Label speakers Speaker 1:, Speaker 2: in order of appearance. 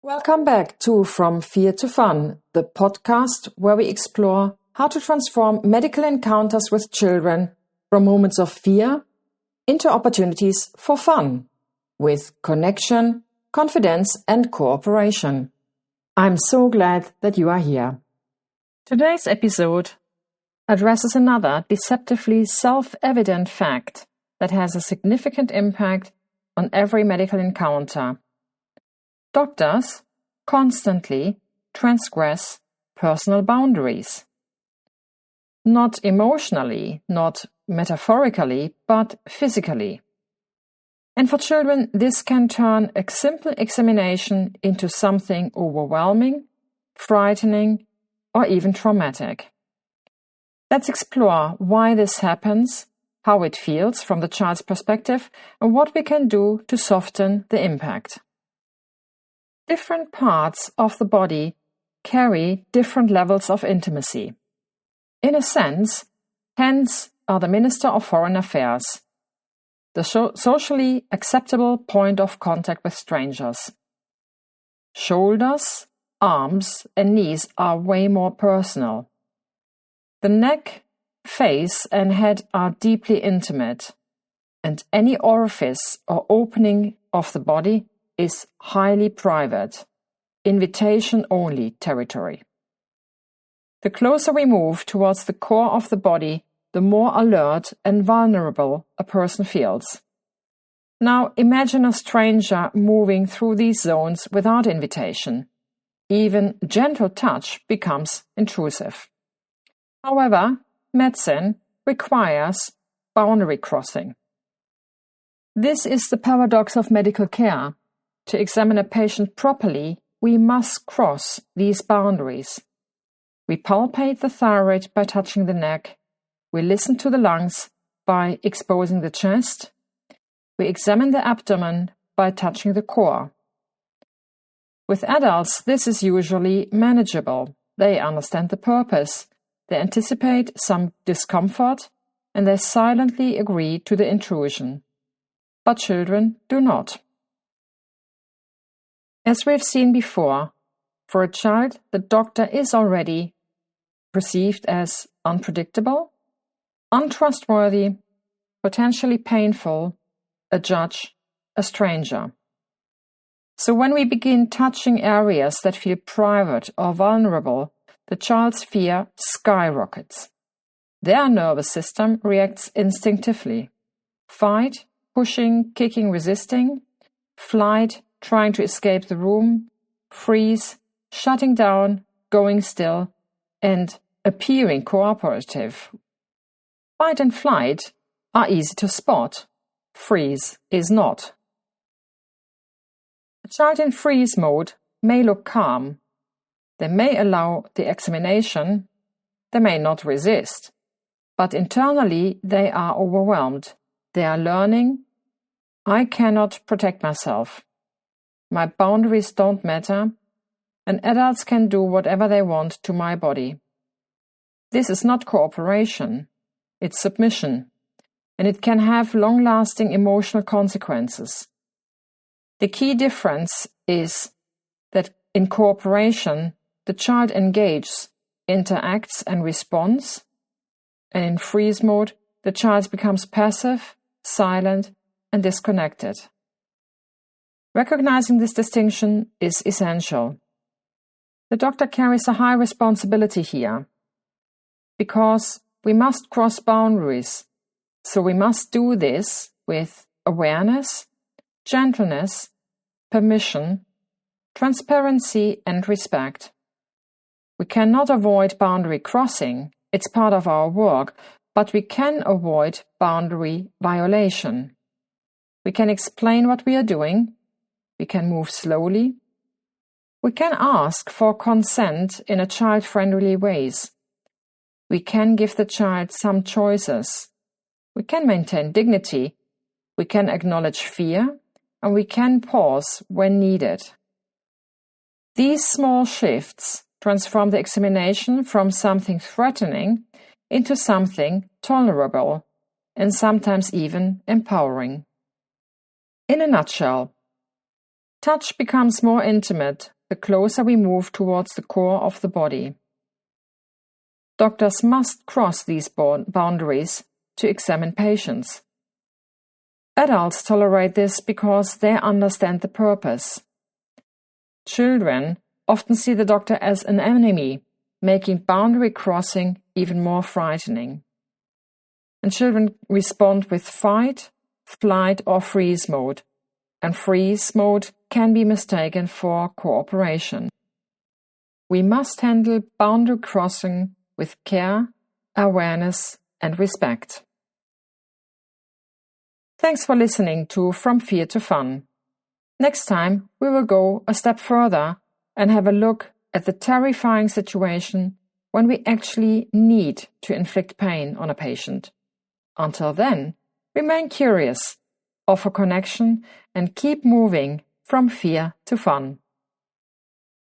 Speaker 1: Welcome back to From Fear to Fun, the podcast where we explore how to transform medical encounters with children from moments of fear into opportunities for fun, with connection, confidence, and cooperation. I'm so glad that you are here. Today's episode addresses another deceptively self-evident fact that has a significant impact on every medical encounter. Doctors constantly transgress personal boundaries. Not emotionally, not metaphorically, but physically. And for children, this can turn a simple examination into something overwhelming, frightening, or even traumatic. Let's explore why this happens, how it feels from the child's perspective, and what we can do to soften the impact. Different parts of the body carry different levels of intimacy. In a sense, hands are the Minister of Foreign Affairs, the socially acceptable point of contact with strangers. Shoulders, arms, and knees are way more personal. The neck, face, and head are deeply intimate, and any orifice or opening of the body is highly private, invitation-only territory. The closer we move towards the core of the body, the more alert and vulnerable a person feels. Now imagine a stranger moving through these zones without invitation. Even gentle touch becomes intrusive. However, medicine requires boundary crossing. This is the paradox of medical care. To examine a patient properly, we must cross these boundaries. We palpate the thyroid by touching the neck. We listen to the lungs by exposing the chest. We examine the abdomen by touching the core. With adults, this is usually manageable. They understand the purpose. They anticipate some discomfort, and they silently agree to the intrusion. But children do not. As we've seen before, for a child, the doctor is already perceived as unpredictable, untrustworthy, potentially painful, a judge, a stranger. So when we begin touching areas that feel private or vulnerable, the child's fear skyrockets. Their nervous system reacts instinctively. Fight, pushing, kicking, resisting. Flight, trying to escape the room. Freeze, shutting down, going still, and appearing cooperative. Fight and flight are easy to spot. Freeze is not. A child in freeze mode may look calm. They may allow the examination. They may not resist. But internally they are overwhelmed. They are learning, I cannot protect myself. My boundaries don't matter, and adults can do whatever they want to my body. This is not cooperation, it's submission, and it can have long-lasting emotional consequences. The key difference is that in cooperation, the child engages, interacts, and responds, and in freeze mode, the child becomes passive, silent, and disconnected. Recognizing this distinction is essential. The doctor carries a high responsibility here, because we must cross boundaries, so we must do this with awareness, gentleness, permission, transparency, and respect. We cannot avoid boundary crossing, it's part of our work, but we can avoid boundary violation. We can explain what we are doing. We can move slowly. We can ask for consent in a child-friendly ways. We can give the child some choices. We can maintain dignity. We can acknowledge fear, and we can pause when needed. These small shifts transform the examination from something threatening into something tolerable and sometimes even empowering. In a nutshell, touch becomes more intimate the closer we move towards the core of the body. Doctors must cross these boundaries to examine patients. Adults tolerate this because they understand the purpose. Children often see the doctor as an enemy, making boundary crossing even more frightening. And children respond with fight, flight, or freeze mode, and freeze mode can be mistaken for cooperation. We must handle boundary crossing with care, awareness, and respect. Thanks for listening to From Fear to Fun. Next time, we will go a step further and have a look at the terrifying situation when we actually need to inflict pain on a patient. Until then, remain curious, offer connection, and keep moving from fear to fun.